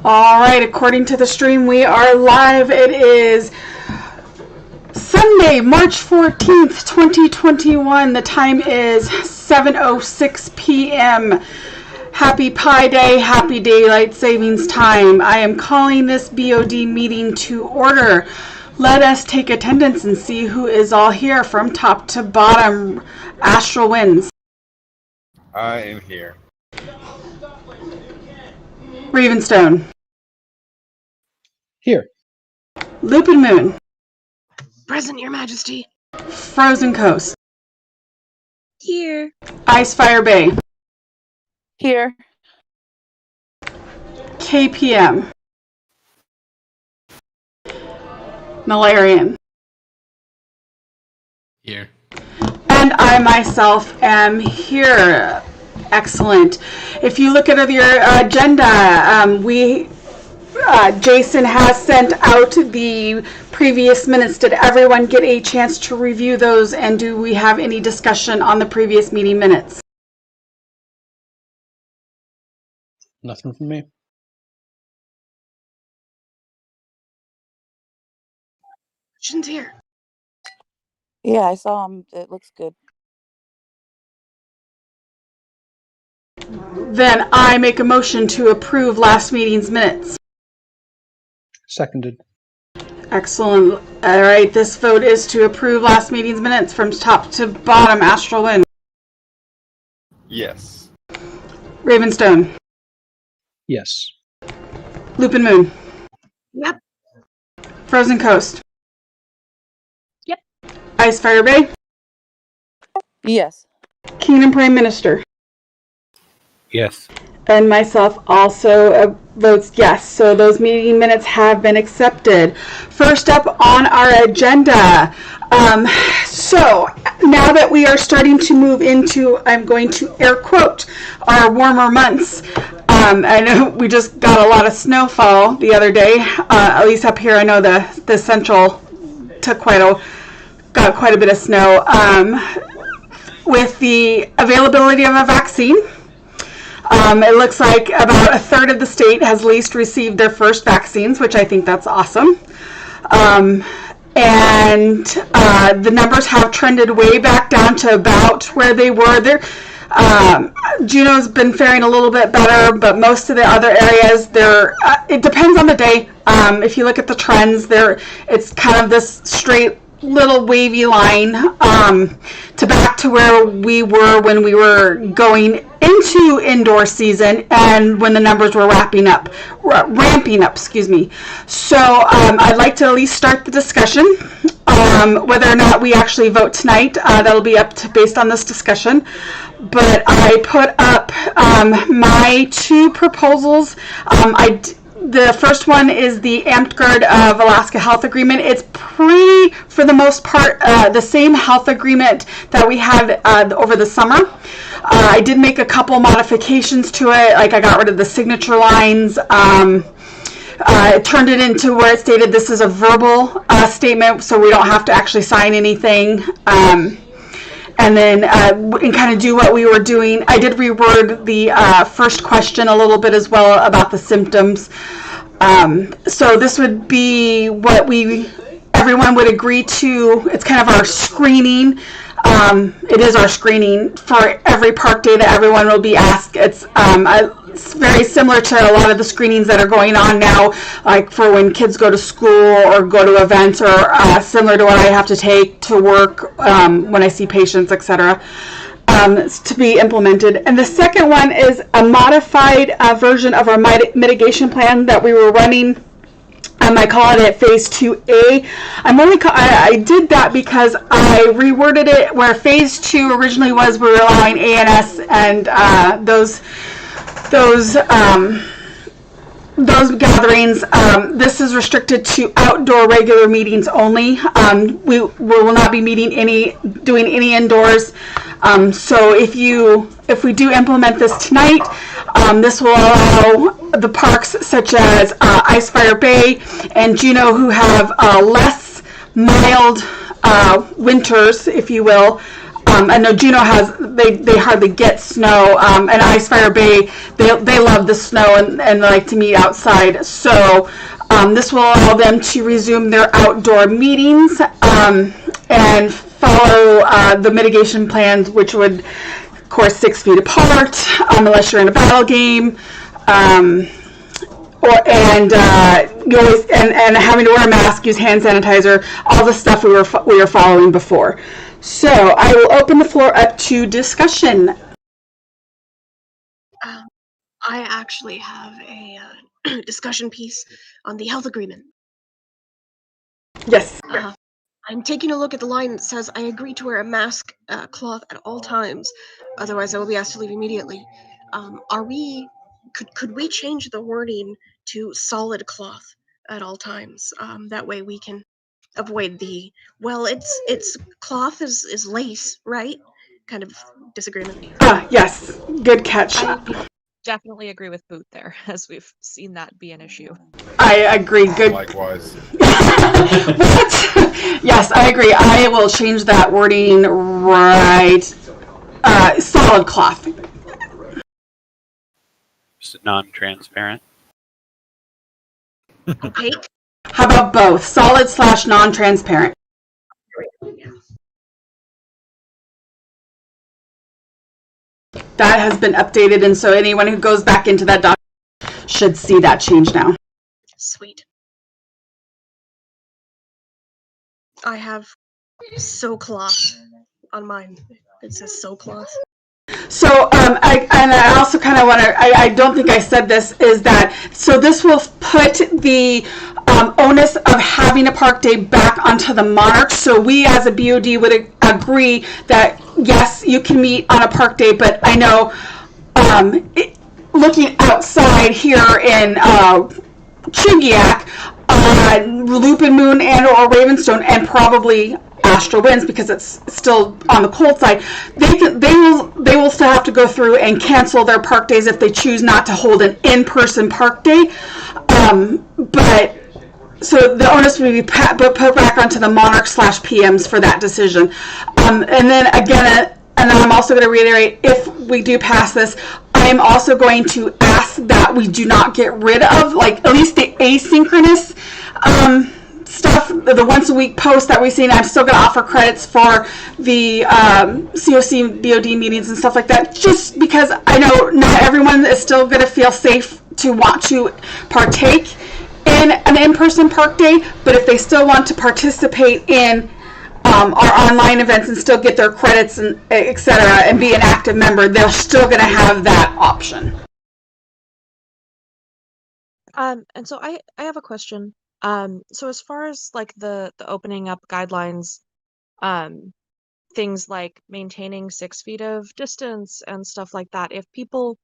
All right, according to the stream, we are live. It is Sunday, March 14th, 2021. The time is 7:06 p.m. Happy Pi Day, happy Daylight Savings Time. I am calling this BoD meeting to order. Let us take attendance and see who is all here from top to bottom. Astral Winds. I am here. Ravenstone. Here. Lupin Moon. Present, Your Majesty. Frozen Coast. Here. Icefire Bay. Here. KPM. Malarian. Here. And I myself am here. Excellent. If you look at your agenda, Jason has sent out the previous minutes. Did everyone get a chance to review those, and do we have any discussion on the previous meeting minutes? Nothing from me. Questions here. Yeah, I saw him. It looks good. Then I make a motion to approve last meeting's minutes. Seconded. Excellent. All right, this vote is to approve last meeting's minutes from top to bottom. Astral Wind. Yes. Ravenstone. Yes. Lupin Moon. Yep. Frozen Coast. Yep. Icefire Bay. Yes. Kingdom Prime Minister. Yes. And myself also votes yes. So those meeting minutes have been accepted. First up on our agenda. So now that we are starting to move into, I'm going to air quote, our warmer months. I know we just got a lot of snowfall the other day. At least up here, I know the central took got quite a bit of snow. With the availability of a vaccine, it looks like about a third of the state has at least received their first vaccines, which I think that's awesome. And the numbers have trended way back down to about where they were. Juneau's been faring a little bit better, but most of the other areas, it depends on the day. If you look at the trends, it's kind of this straight little wavy line to back to where we were when we were going into indoor season and when the numbers were ramping up, excuse me. So I'd like to at least start the discussion. Whether or not we actually vote tonight, that'll be up to based on this discussion. But I put up my two proposals. The first one is the Amtgard of Alaska Health Agreement. It's for the most part, the same health agreement that we had over the summer. I did make a couple modifications to it, like I got rid of the signature lines. It turned it into where it stated this is a verbal statement, so we don't have to actually sign anything. And then and kind of do what we were doing. I did reword the first question a little bit as well about the symptoms. So this would be what everyone would agree to. It's kind of our screening. It is our screening for every park day that everyone will be asked. It's very similar to a lot of the screenings that are going on now, like for when kids go to school or go to events, or similar to what I have to take to work when I see patients, etc. To be implemented. And the second one is a modified version of our mitigation plan that we were running. I call it Phase 2A. I did that because I reworded it where Phase 2 originally was we were allowing ANS and those gatherings. This is restricted to outdoor regular meetings only. We will not be doing any indoors. So if we do implement this tonight, this will allow the parks such as Icefire Bay and Juneau, who have less mild winters, if you will, I know Juneau they hardly get snow, and Ice Fire Bay, they love the snow and like to meet outside. So this will allow them to resume their outdoor meetings and follow the mitigation plans, which would, of course, 6 feet apart, unless you're in a battle game. And having to wear a mask, use hand sanitizer, all the stuff we were following before. So I will open the floor up to discussion. I actually have a discussion piece on the health agreement. Yes. I'm taking a look at the line that says, I agree to wear a mask cloth at all times. Otherwise, I will be asked to leave immediately. Could we change the wording to solid cloth at all times? That way we can avoid it's cloth is lace, right? Kind of disagreement. Yes. Good catch. I definitely agree with Boot there, as we've seen that be an issue. I agree. Good. Likewise. What? Yes, I agree. I will change that wording right. Solid cloth. Non-transparent. Opaque? How about both? Solid / non-transparent. That has been updated, and so anyone who goes back into that document should see that change now. Sweet. I have so cloth on mine. It says so cloth. So, I also kind of want to, I don't think I said this, is that, so this will put the onus of having a park day back onto the Monarch. So we as a BoD would agree that, yes, you can meet on a park day, but I know looking outside here in Chingiak, Lupin Moon and or Ravenstone, and probably Astral Winds, because it's still on the cold side, they will still have to go through and cancel their park days if they choose not to hold an in-person park day. But so the onus would be put back onto the Monarch / PMs for that decision. And then again, and I'm also going to reiterate, if we do pass this, I am also going to ask that we do not get rid of, like, at least the asynchronous stuff, the once a week post that we've seen. I'm still going to offer credits for the CoC BoD meetings and stuff like that, just because I know not everyone is still going to feel safe to want to partake in an in-person park day, but if they still want to participate in our online events and still get their credits and etc. and be an active member, they're still going to have that option. And so I have a question. So as far as like the opening up guidelines, things like maintaining 6 feet of distance and stuff like that, if people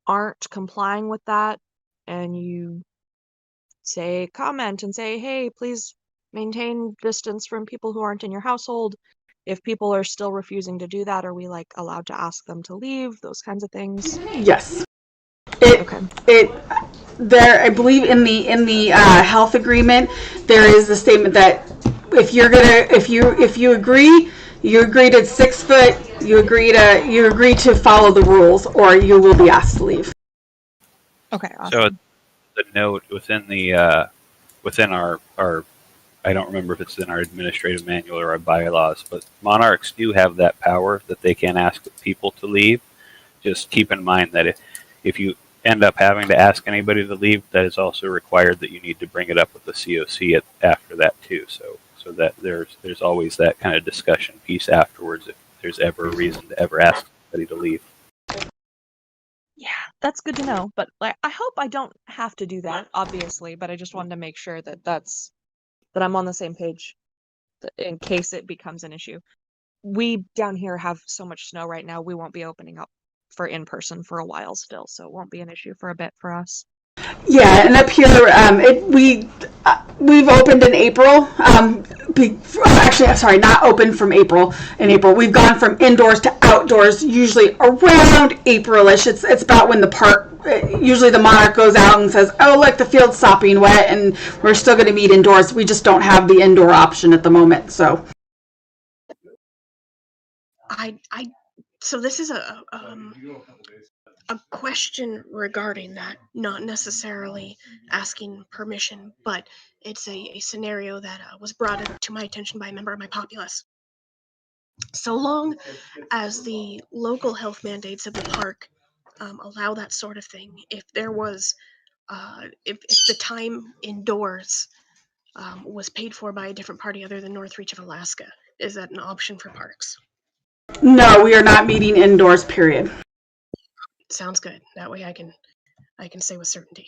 aren't complying with that and you comment and say, hey, please maintain distance from people who aren't in your household, if people are still refusing to do that, are we like allowed to ask them to leave, those kinds of things? Yes. Okay. There, I believe in the health agreement, there is a statement that if you agree to 6 foot, you agree to follow the rules, or you will be asked to leave. Okay. Awesome. So the note within our I don't remember if it's in our administrative manual or our bylaws, but monarchs do have that power that they can ask people to leave. Just keep in mind that if you end up having to ask anybody to leave, that is also required that you need to bring it up with the CoC after that too. So that there's always that kind of discussion piece afterwards if there's ever a reason to ever ask somebody to leave. Yeah, that's good to know. But like, I hope I don't have to do that, obviously. But I just wanted to make sure that I'm on the same page in case it becomes an issue. We down here have so much snow right now. We won't be opening up for in-person for a while still, so it won't be an issue for a bit for us. Yeah, and up here, we've opened in April. Actually, I'm sorry, not open from April. In April, we've gone from indoors to outdoors, usually around April-ish. It's about when the park, usually the monarch goes out and says, "Oh, look, the field's sopping wet," and we're still going to meet indoors. We just don't have the indoor option at the moment. So, So this is a question regarding that, not necessarily asking permission, but it's a scenario that was brought up to my attention by a member of my populace. So long as the local health mandates of the park allow that sort of thing, if there was, if the time indoors was paid for by a different party other than Northreach of Alaska, is that an option for parks? No, we are not meeting indoors, period. Sounds good. That way I can say with certainty.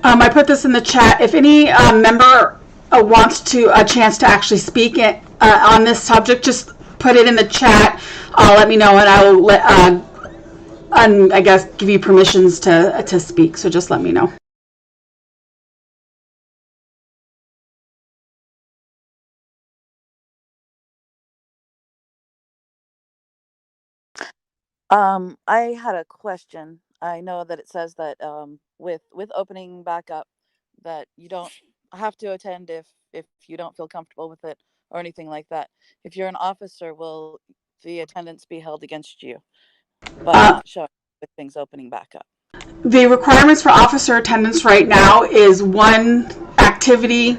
I put this in the chat. If any member wants a chance to actually speak on this subject, just put it in the chat. Let me know, and I will I guess give you permissions to speak. So just let me know. I had a question. I know that it says that with opening back up, that you don't have to attend if you don't feel comfortable with it or anything like that. If you're an officer, will the attendance be held against you by not showing with things opening back up? The requirements for officer attendance right now is one activity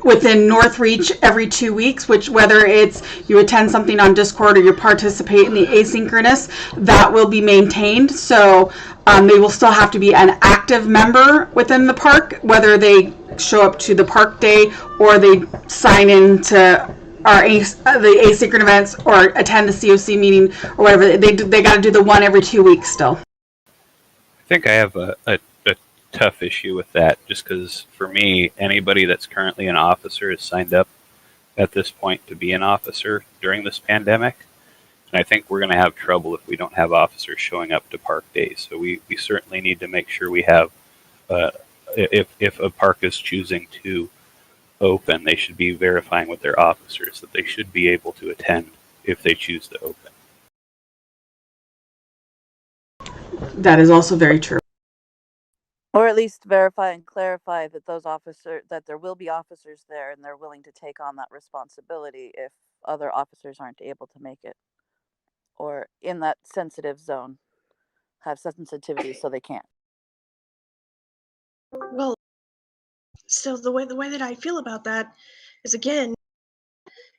within Northreach every 2 weeks, which whether it's you attend something on Discord or you participate in the asynchronous, that will be maintained. So they will still have to be an active member within the park, whether they show up to the park day or they sign in to the asynchronous events or attend the COC meeting or whatever. They got to do the one every 2 weeks still. I think I have a tough issue with that, just because for me, anybody that's currently an officer is signed up at this point to be an officer during this pandemic. And I think we're going to have trouble if we don't have officers showing up to park days. So we certainly need to make sure we have, if a park is choosing to open, they should be verifying with their officers that they should be able to attend if they choose to open. That is also very true. Or at least verify and clarify that that there will be officers there and they're willing to take on that responsibility if other officers aren't able to make it, or in that sensitive zone have sensitivity so they can't. Well, so the way that I feel about that is, again,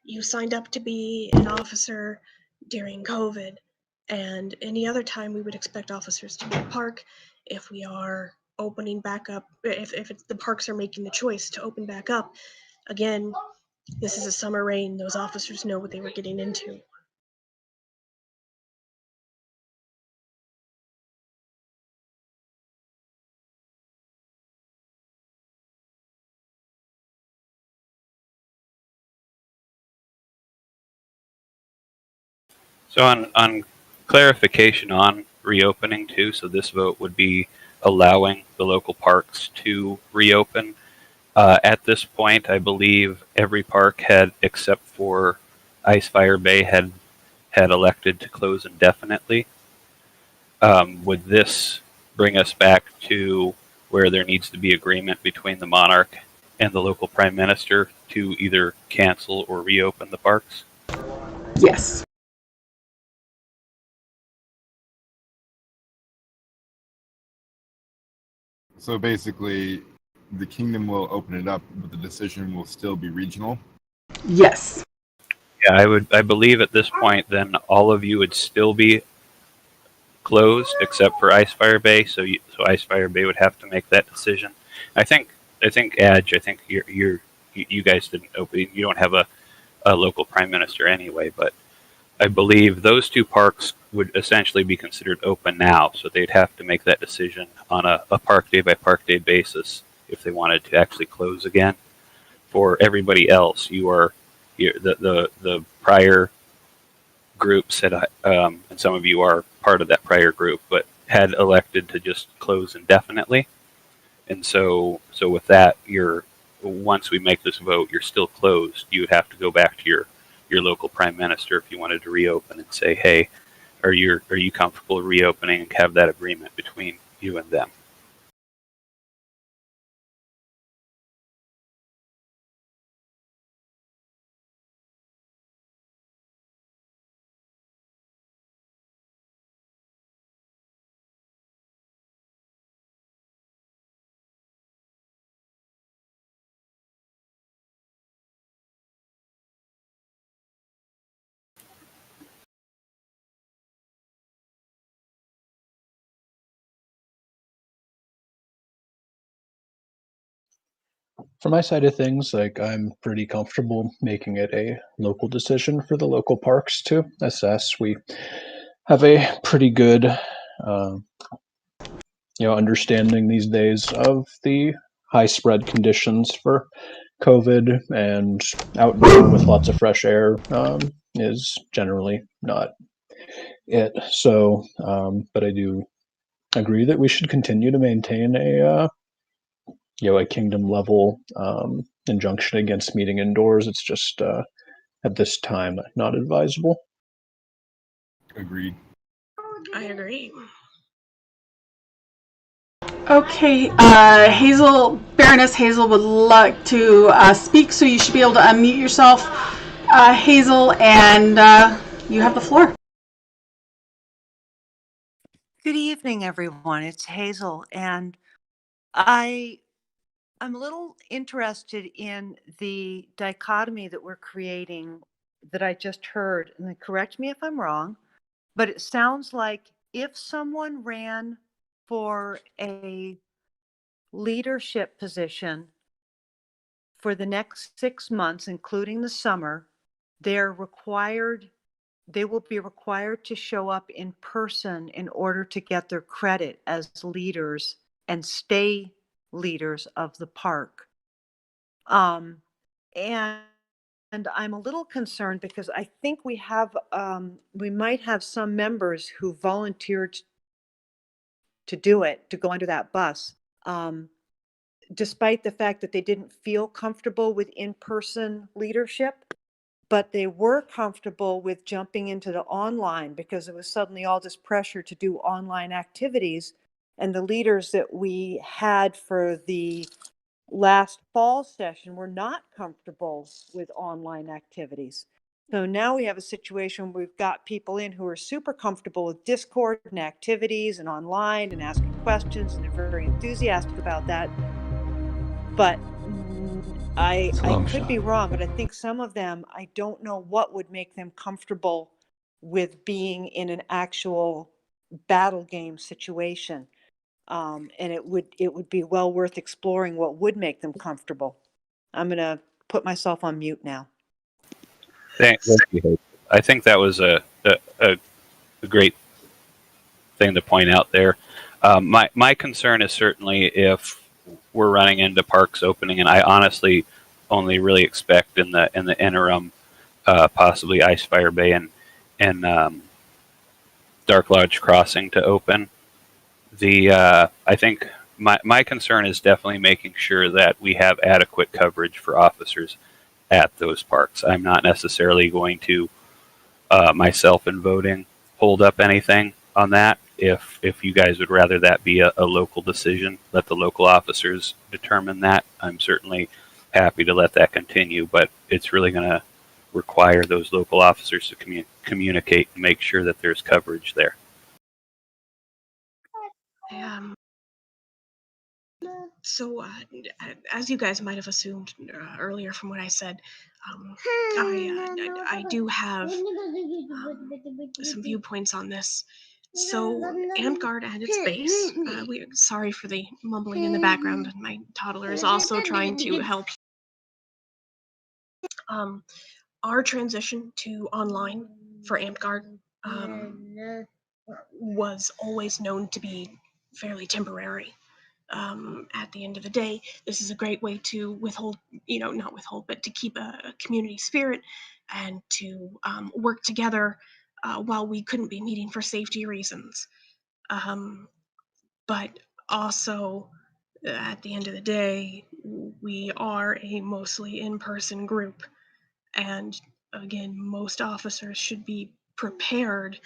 you signed up to be an officer during COVID, and any other time we would expect officers to be at park. If we are opening back up, if the parks are making the choice to open back up, again, this is a summer rain. Those officers know what they were getting into. So on clarification on reopening too, so this vote would be allowing the local parks to reopen. At this point, I believe every park had, except for Ice Fire Bay, had elected to close indefinitely. Would this bring us back to where there needs to be agreement between the monarch and the local prime minister to either cancel or reopen the parks? Yes. So basically, the kingdom will open it up, but the decision will still be regional. Yes. Yeah, I believe at this point, then all of you would still be closed except for Ice Fire Bay. So Ice Fire Bay would have to make that decision. I think Edge. I think you guys didn't open. You don't have a local prime minister anyway, but I believe those two parks would essentially be considered open now. So they'd have to make that decision on a park day by park day basis if they wanted to actually close again. For everybody else, the prior groups had, and some of you are part of that prior group, but had elected to just close indefinitely. And so with that, once we make this vote, you're still closed. You would have to go back to your local prime minister if you wanted to reopen and say, hey, are you comfortable reopening, and have that agreement between you and them. from my side of things, like I'm pretty comfortable making it a local decision for the local parks to assess. We have a pretty good, understanding these days of the high spread conditions for COVID, and outdoor with lots of fresh air is generally not it. So, but I do agree that we should continue to maintain a kingdom level injunction against meeting indoors. It's just at this time not advisable. Agreed. I agree. Okay, Baroness Hazel would like to speak, so you should be able to unmute yourself, Hazel, and you have the floor. Good evening, everyone. It's Hazel, and I'm a little interested in the dichotomy that we're creating that I just heard. And then correct me if I'm wrong, but it sounds like if someone ran for a leadership position for the next 6 months, including the summer, they will be required to show up in person in order to get their credit as leaders and stay leaders of the park. Um, and I'm a little concerned because I think we might have some members who volunteered to do it, to go under that bus, despite the fact that they didn't feel comfortable with in-person leadership. But they were comfortable with jumping into the online because it was suddenly all this pressure to do online activities. And the leaders that we had for the last fall session were not comfortable with online activities. So now we have a situation where we've got people in who are super comfortable with Discord and activities and online and asking questions, and they're very enthusiastic about that. But I could be wrong, but I think some of them, I don't know what would make them comfortable with being in an actual battle game situation. And it would be well worth exploring what would make them comfortable. I'm going to put myself on mute now. Thank you. I think that was a great thing to point out there. My concern is certainly if we're running into parks opening, and I honestly only really expect in the interim, possibly Icefire Bay and Dark Lodge Crossing to open. I think my concern is definitely making sure that we have adequate coverage for officers at those parks. I'm not necessarily going to myself in voting hold up anything on that. If you guys would rather that be a local decision, let the local officers determine that. I'm certainly happy to let that continue, but it's really going to require those local officers to communicate and make sure that there's coverage there. So, as you guys might have assumed earlier from what I said, I do have some viewpoints on this. So, Amtgard at its base, sorry for the mumbling in the background. My toddler is also trying to help. Our transition to online for Amtgard was always known to be fairly temporary. At the end of the day, this is a great way to withhold, not withhold, but to keep a community spirit and to work together while we couldn't be meeting for safety reasons. But also, at the end of the day, we are a mostly in-person group. And again, most officers should be prepared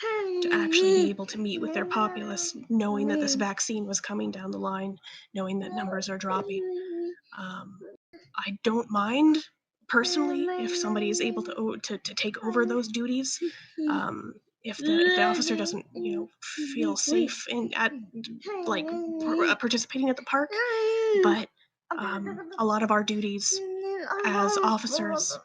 to actually be able to meet with their populace, knowing that this vaccine was coming down the line, knowing that numbers are dropping. I don't mind personally if somebody is able to take over those duties. If the officer doesn't feel safe participating at the park, but a lot of our duties as officers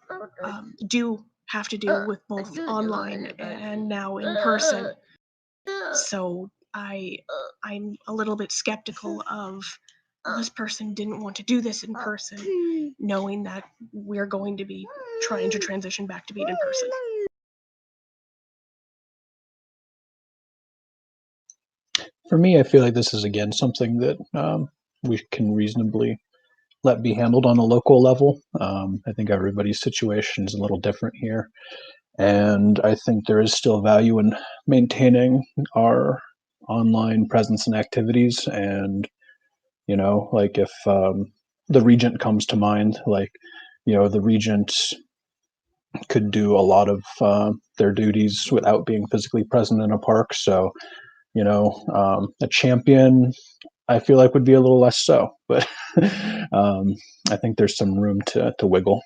do have to do with both online and now in person. So I'm a little bit skeptical of this person didn't want to do this in person, knowing that we're going to be trying to transition back to being in person. For me, I feel like this is again something that we can reasonably let be handled on a local level. I think everybody's situation is a little different here, and I think there is still value in maintaining our online presence and activities. And like if the regent comes to mind, like the regent could do a lot of their duties without being physically present in a park. So a champion, I feel like, would be a little less so, but I think there's some room to wiggle.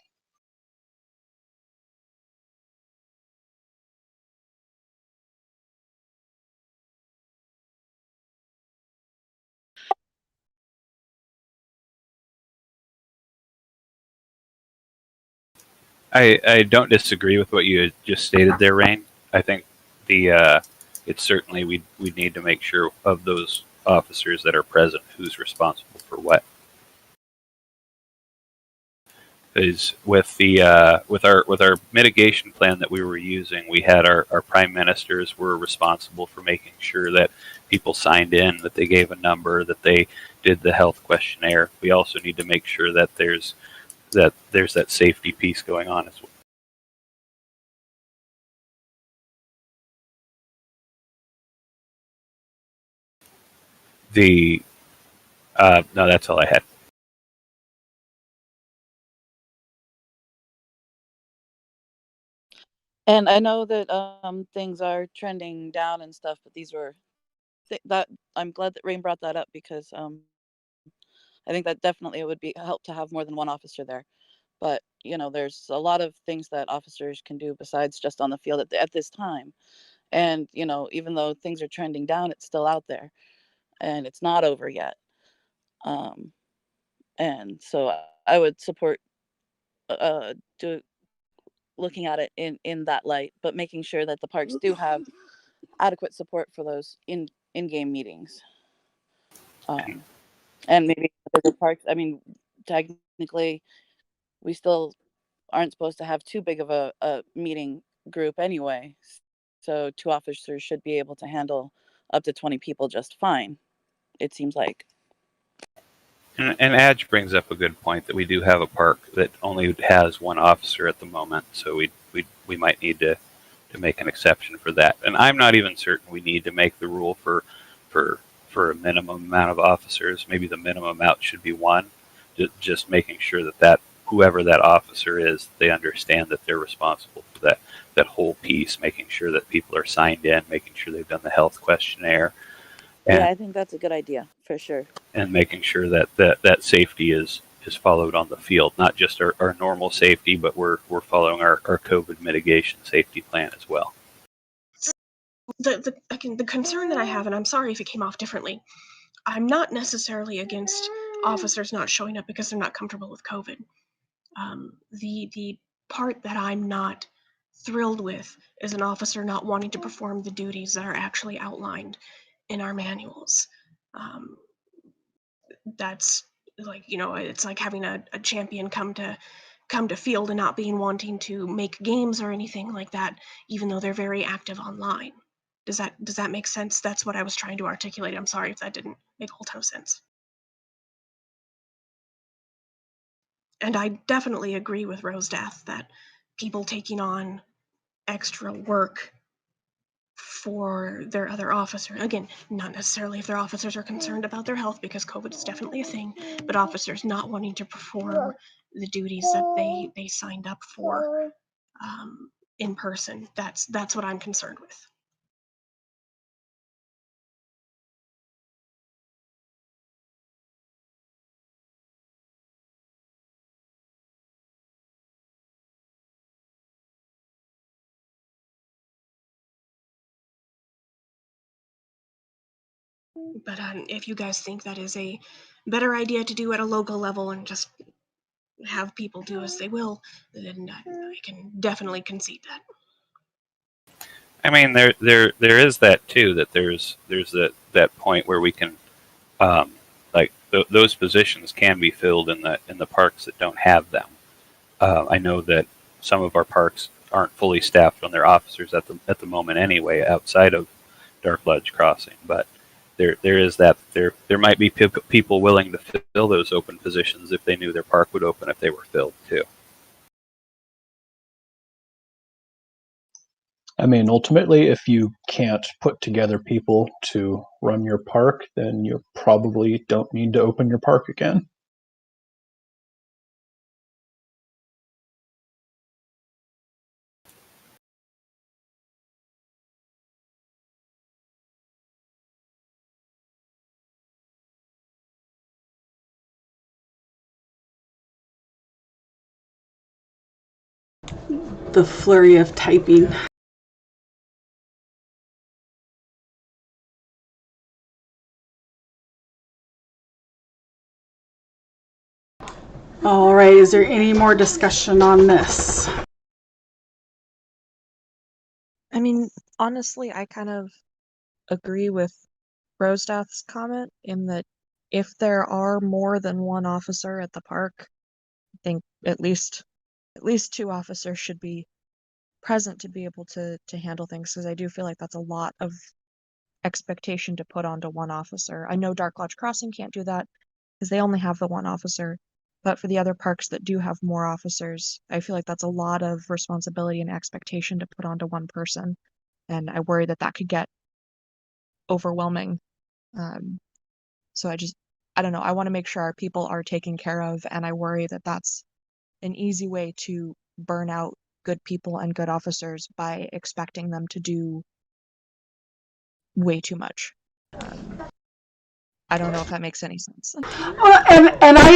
I don't disagree with what you just stated there, Rain. I think it's certainly we need to make sure of those officers that are present who's responsible for what. Is with the with our mitigation plan that we were using, we had our prime ministers were responsible for making sure that people signed in, that they gave a number, that they did the health questionnaire. We also need to make sure that there's that safety piece going on as well. The no, that's all I had. And I know that things are trending down and stuff, but these were that I'm glad that Rain brought that up, because I think that definitely it would be help to have more than one officer there. But there's a lot of things that officers can do besides just on the field at this time. And even though things are trending down, it's still out there, and it's not over yet. Um, and so I would support do looking at it in that light, but making sure that the parks do have adequate support for those in-game meetings. And maybe the parks, I mean, technically we still aren't supposed to have too big of a meeting group anyway, so 2 officers should be able to handle up to 20 people just fine, it seems like. And Adge brings up a good point that we do have a park that only has 1 officer at the moment, so we might need to make an exception for that. And I'm not even certain we need to make the rule for a minimum amount of officers. Maybe the minimum amount should be 1. Just making sure that whoever that officer is, they understand that they're responsible for that whole piece, making sure that people are signed in, making sure they've done the health questionnaire. Yeah, I think that's a good idea for sure. And making sure that safety is followed on the field, not just our normal safety, but we're following our COVID mitigation safety plan as well. The concern that I have, and I'm sorry if it came off differently, I'm not necessarily against officers not showing up because they're not comfortable with COVID. The part that I'm not thrilled with is an officer not wanting to perform the duties that are actually outlined in our manuals. That's like, it's like having a champion come to field and not being wanting to make games or anything like that, even though they're very active online. Does that make sense? That's what I was trying to articulate. I'm sorry if that didn't make a whole ton of sense. And I definitely agree with Rose Death that people taking on extra work for their other officer, again, not necessarily if their officers are concerned about their health, because COVID is definitely a thing, but officers not wanting to perform the duties that they signed up for in person. That's what I'm concerned with. But if you guys think that is a better idea to do at a local level and just have people do as they will, then I can definitely concede that. I mean, there is that too. That there's that point where we can, like those positions can be filled in the parks that don't have them. I know that some of our parks aren't fully staffed on their officers at the moment anyway, outside of Dark Lodge Crossing, but there is that there might be people willing to fill those open positions if they knew their park would open if they were filled too. I mean, ultimately, if you can't put together people to run your park, then you probably don't need to open your park again. The flurry of typing. All right, is there any more discussion on this? I mean, honestly, I kind of agree with Rosedeath's comment in that if there are more than one officer at the park, I think at least 2 officers should be present to be able to handle things, because I do feel like that's a lot of expectation to put onto one officer. I know Dark Lodge Crossing can't do that because they only have the one officer, but for the other parks that do have more officers, I feel like that's a lot of responsibility and expectation to put onto one person, and I worry that could get overwhelming. So I don't know, I want to make sure our people are taken care of, and I worry that that's an easy way to burn out good people and good officers by expecting them to do way too much. I don't know if that makes any sense. Well, and I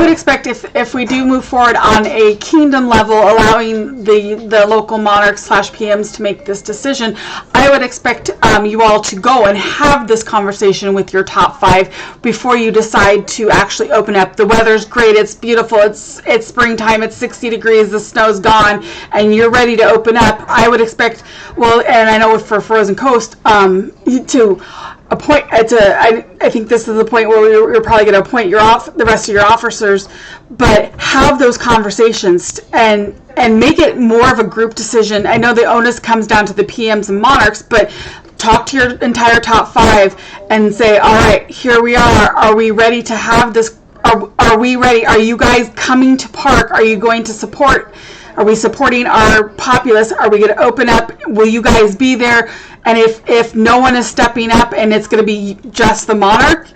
would expect if we do move forward on a kingdom level, allowing the local monarchs / PMs to make this decision, I would expect you all to go and have this conversation with your top 5 before you decide to actually open up. The weather's great, it's beautiful, it's springtime, it's 60 degrees, the snow's gone, and you're ready to open up. I would expect, well, and I know for Frozen Coast, to appoint. I think this is the point where you're probably going to appoint the rest of your officers, but have those conversations and make it more of a group decision. I know the onus comes down to the PMs and monarchs, but talk to your entire top 5 and say, all right, here we are. Are we ready to have this? Are we ready? Are you guys coming to park? Are you going to support? Are we supporting our populace? Are we going to open up? Will you guys be there? And if no one is stepping up and it's going to be just the monarch,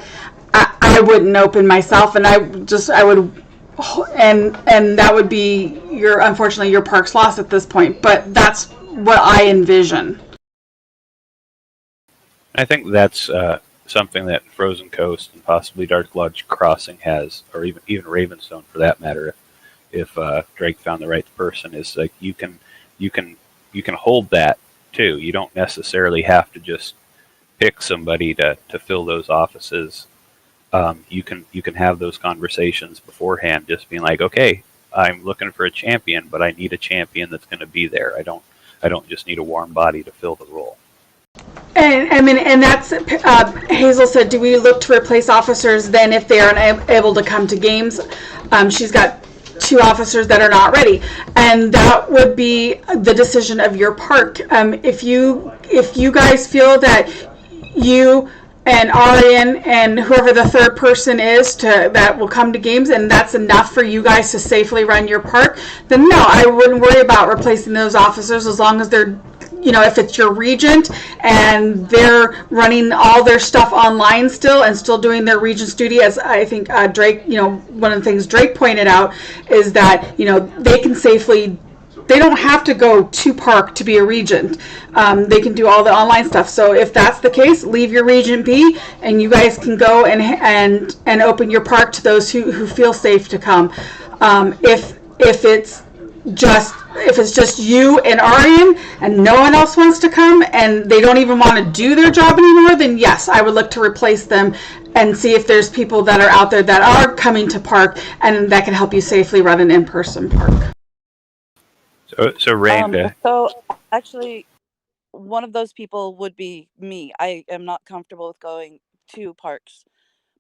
I wouldn't open myself, and I would, and that would be unfortunately your park's loss at this point. But that's what I envision. I think that's something that Frozen Coast and possibly Dark Lodge Crossing has, or even Ravenstone for that matter. If Drake found the right person, is like you can hold that too. You don't necessarily have to just pick somebody to fill those offices. You can have those conversations beforehand, just being like, okay, I'm looking for a champion, but I need a champion that's going to be there. I don't just need a warm body to fill the role. And I mean, and that's Hazel said, do we look to replace officers then if they aren't able to come to games? She's got 2 officers that are not ready, and that would be the decision of your park. If you guys feel that you and Arian and whoever the third person is that will come to games, and that's enough for you guys to safely run your park, then no, I wouldn't worry about replacing those officers as long as they're, if it's your regent and they're running all their stuff online still and still doing their regent's duty. As I think Drake, one of the things Drake pointed out is that, they can safely, they don't have to go to park to be a regent. They can do all the online stuff. So if that's the case, leave your regent be, and you guys can go and open your park to those who feel safe to come. If it's just you and Arian and no one else wants to come and they don't even want to do their job anymore, then yes, I would look to replace them and see if there's people that are out there that are coming to park and that can help you safely run an in-person park. So Rain, so actually, one of those people would be me. I am not comfortable with going to parks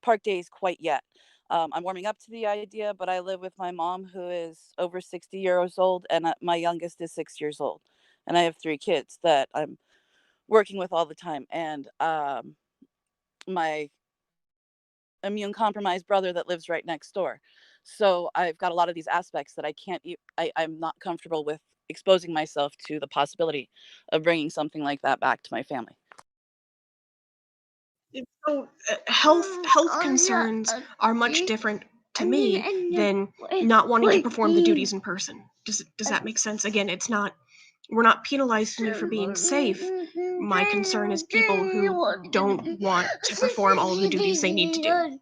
park days quite yet. I'm warming up to the idea, but I live with my mom, who is over 60 years old, and my youngest is 6 years old, and I have 3 kids that I'm working with all the time, and my immune compromised brother that lives right next door. So I've got a lot of these aspects that I can't. I'm not comfortable with exposing myself to the possibility of bringing something like that back to my family. So health concerns are much different to me than not wanting to perform the duties in person. Does that make sense? Again, it's not, we're not penalizing you for being safe. My concern is people who don't want to perform all of the duties they need to do.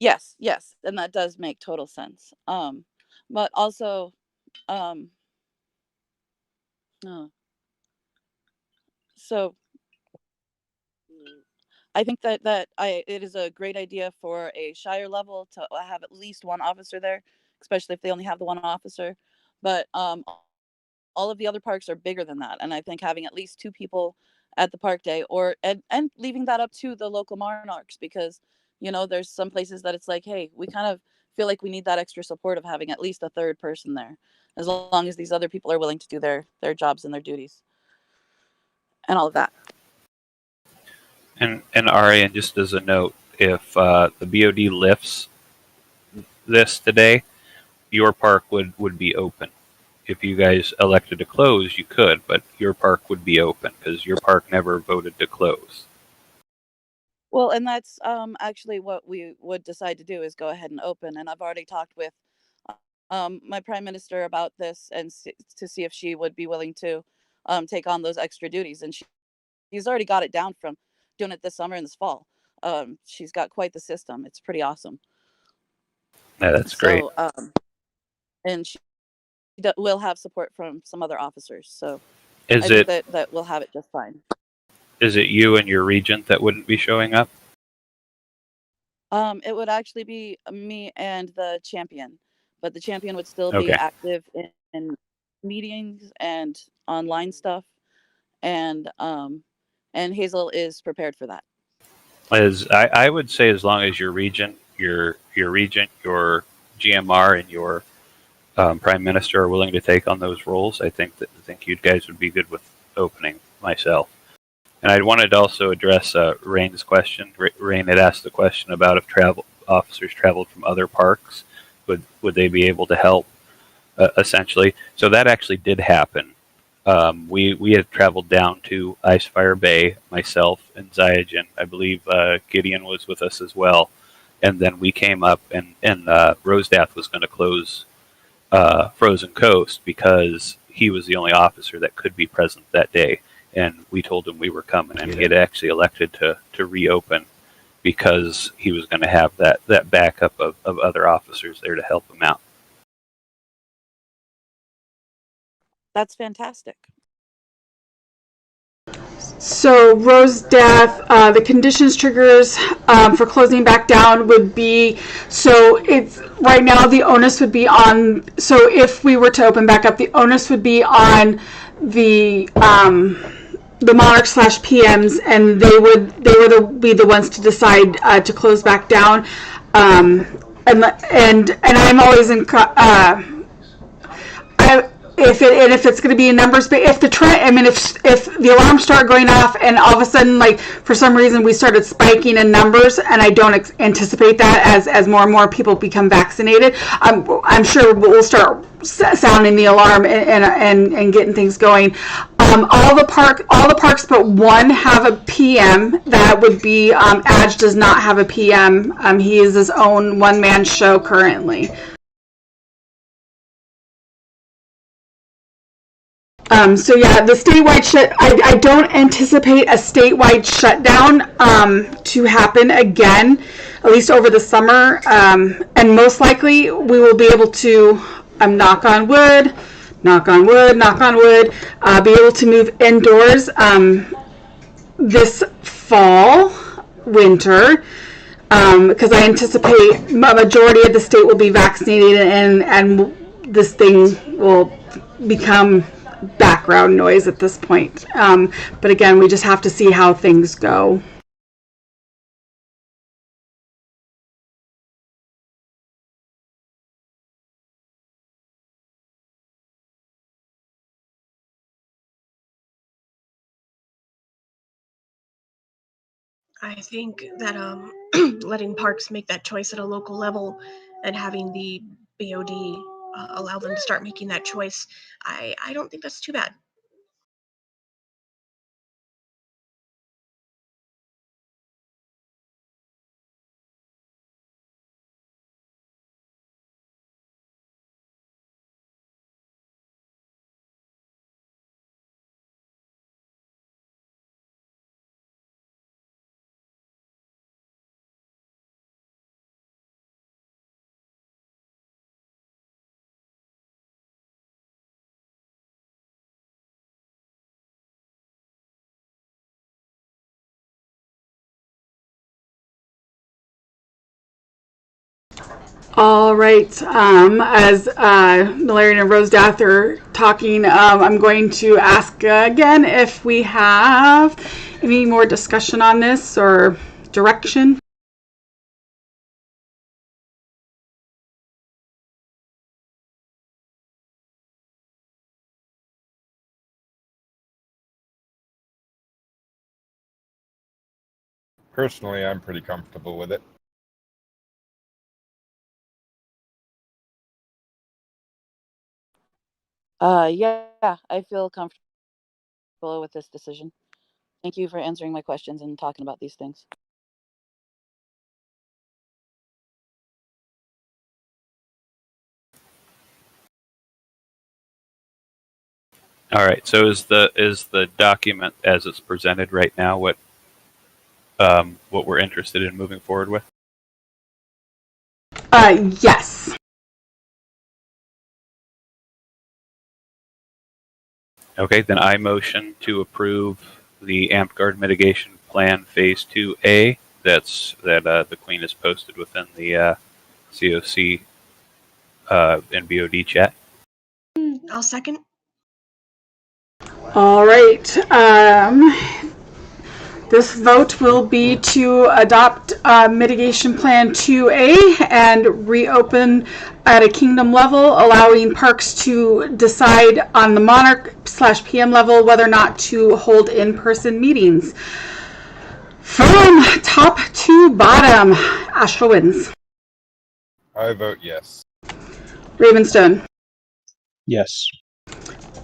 Yes, yes, and that does make total sense. But also, um, uh, so I think that it is a great idea for a shire level to have at least one officer there, especially if they only have the one officer. But all of the other parks are bigger than that, and I think having at least 2 people at the park day, or and leaving that up to the local monarchs, because there's some places that it's like, hey, we kind of feel like we need that extra support of having at least a third person there, as long as these other people are willing to do their jobs and their duties and all of that. And Ari, and just as a note, if the BOD lifts this today, your park would be open. If you guys elected to close, you could, but your park would be open because your park never voted to close. Well, and that's actually what we would decide to do, is go ahead and open. And I've already talked with my prime minister about this, and to see if she would be willing to take on those extra duties. And she's already got it down from doing it this summer and this fall. She's got quite the system. It's pretty awesome. Yeah, that's great. So, and she will have support from some other officers. So I think that we'll have it just fine. Is it you and your regent that wouldn't be showing up? It would actually be me and the champion, but the champion would still be active in meetings and online stuff, and Hazel is prepared for that. As I would say, as long as your regent, your GMR, and your prime minister are willing to take on those roles, I think you guys would be good with opening myself. And I wanted to also address Rain's question. Rain had asked the question about if officers traveled from other parks, would they be able to help, essentially. So that actually did happen. We had traveled down to Icefire Bay, myself and Zyajin. I believe Gideon was with us as well. And then we came up, and Rosedath was going to close Frozen Coast because he was the only officer that could be present that day. And we told him we were coming, and he had actually elected to reopen because he was going to have that backup of other officers there to help him out. That's fantastic. So Rosedath, the conditions triggers for closing back down would be, so it's right now the onus would be on, so if we were to open back up, the onus would be on the monarchs / PMs, and they would be the ones to decide to close back down. And I'm always in. If it's going to be in numbers, but if the trend, I mean, if the alarms start going off and all of a sudden, like for some reason we started spiking in numbers, and I don't anticipate that as more and more people become vaccinated, I'm sure we'll start sounding the alarm and getting things going. All the parks but one have a PM. That would be Adge does not have a PM. He is his own one-man show currently. So yeah, the statewide I don't anticipate a statewide shutdown to happen again, at least over the summer. And most likely we will be able to, knock on wood, be able to move indoors this fall, winter, because I anticipate a majority of the state will be vaccinated, and this thing will become background noise at this point. But again, we just have to see how things go. I think that letting parks make that choice at a local level and having the BOD allow them to start making that choice, I don't think that's too bad. All right. As Malarian and Rose Dath are talking, I'm going to ask again if we have any more discussion on this or direction. Personally, I'm pretty comfortable with it. Yeah, I feel comfortable with this decision. Thank you for answering my questions and talking about these things. All right. So is the document as it's presented right now what we're interested in moving forward with? Yes. Okay, then I motion to approve the Amped Guard Mitigation Plan Phase 2A. That the Queen has posted within the COC and BOD chat. I'll second. All right. This vote will be to adopt Mitigation Plan 2A and reopen at a kingdom level, allowing parks to decide on the Monarch/PM level whether or not to hold in-person meetings. From top to bottom, Astral wins. I vote yes. Ravenstone. Yes.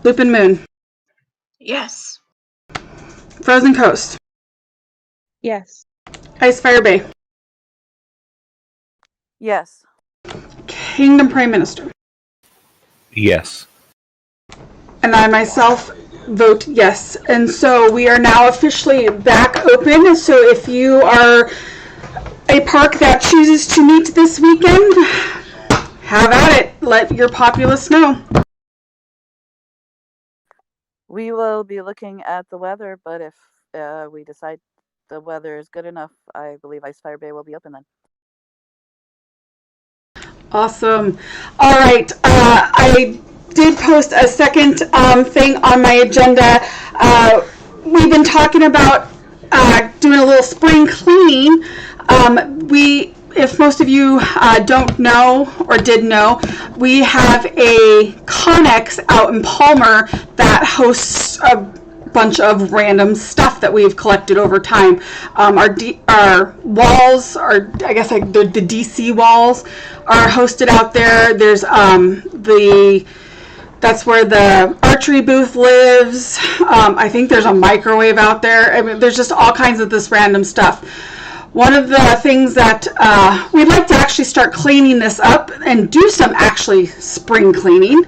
Lupin Moon. Yes. Frozen Coast. Yes. Icefire Bay. Yes. Kingdom Prime Minister. Yes. And I myself vote yes. And so we are now officially back open. So if you are a park that chooses to meet this weekend, have at it. Let your populace know. We will be looking at the weather, but if we decide the weather is good enough, I believe Icefire Bay will be open then. Awesome. All right. I did post a second thing on my agenda. We've been talking about doing a little spring cleaning. If most of you don't know or did know, we have a Connex out in Palmer that hosts a bunch of random stuff that we've collected over time. Our walls are, I guess, like the DC walls are hosted out there. There's that's where the archery booth lives. I think there's a microwave out there. I mean, there's just all kinds of this random stuff. One of the things that we'd like to actually start cleaning this up and do some actually spring cleaning.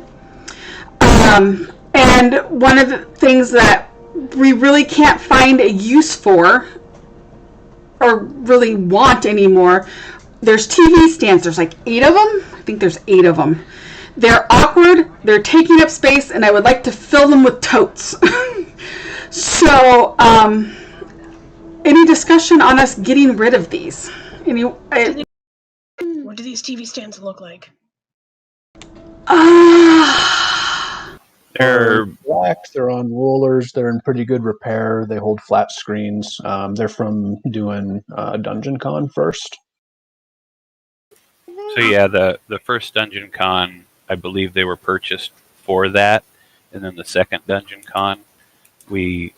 And one of the things that we really can't find a use for or really want anymore, there's TV stands. There's like 8 of them. I think there's 8 of them. They're awkward, they're taking up space, and I would like to fill them with totes. So, any discussion on us getting rid of these? What do these TV stands look like? They're black. They're on rollers. They're in pretty good repair. They hold flat screens. They're from doing Dungeon Con first. So yeah, the first Dungeon Con, I believe they were purchased for that, and then the second Dungeon Con, we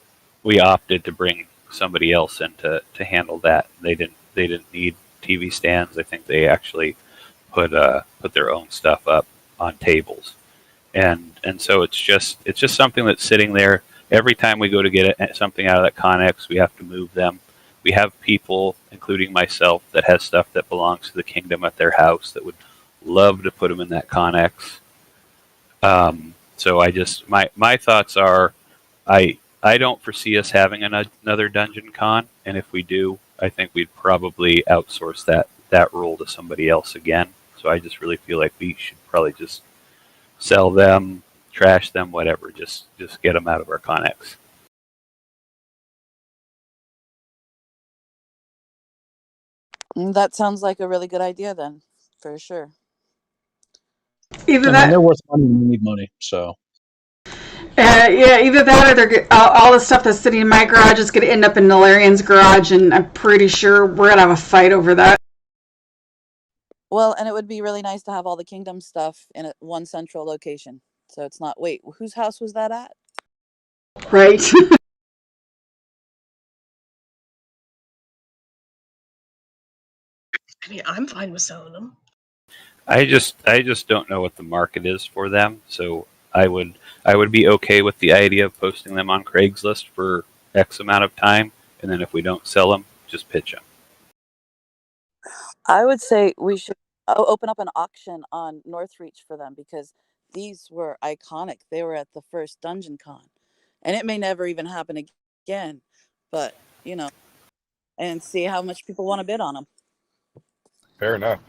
opted to bring somebody else in to handle that. They didn't need TV stands. I think they actually put their own stuff up on tables, and so it's just something that's sitting there. Every time we go to get something out of that Connex, we have to move them. We have people, including myself, that has stuff that belongs to the kingdom at their house that would love to put them in that Connex. So I just my thoughts are, I don't foresee us having another Dungeon Con, and if we do, I think we'd probably outsource that role to somebody else again. So I just really feel like we should probably just sell them, trash them, whatever. Just get them out of our Connex. That sounds like a really good idea then, for sure. Either I mean, that, they're worth money and we need money, so. yeah, either that or all the stuff that's sitting in my garage is going to end up in Nalarian's garage, and I'm pretty sure we're going to have a fight over that. Well, and it would be really nice to have all the kingdom stuff in one central location. So it's not, wait, whose house was that at? Right. I mean, I'm fine with selling them. I just don't know what the market is for them. So I would be okay with the idea of posting them on Craigslist for X amount of time, and then if we don't sell them, just pitch them. I would say we should open up an auction on Northreach for them, because these were iconic. They were at the first Dungeon Con, and it may never even happen again, but and see how much people want to bid on them. Fair enough.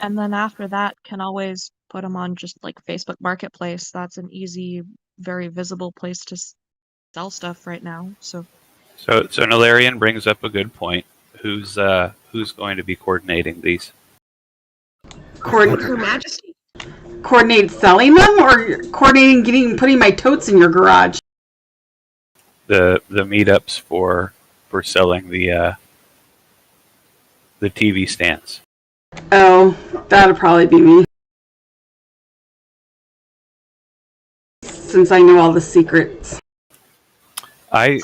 And then after that, can always put them on just like Facebook Marketplace. That's an easy, very visible place to sell stuff right now. So Nalarian brings up a good point. Who's going to be coordinating these? Her Majesty. Coordinate selling them, or coordinating putting my totes in your garage? The meetups for selling the TV stands. Oh, that'll probably be me. Since I know all the secrets. I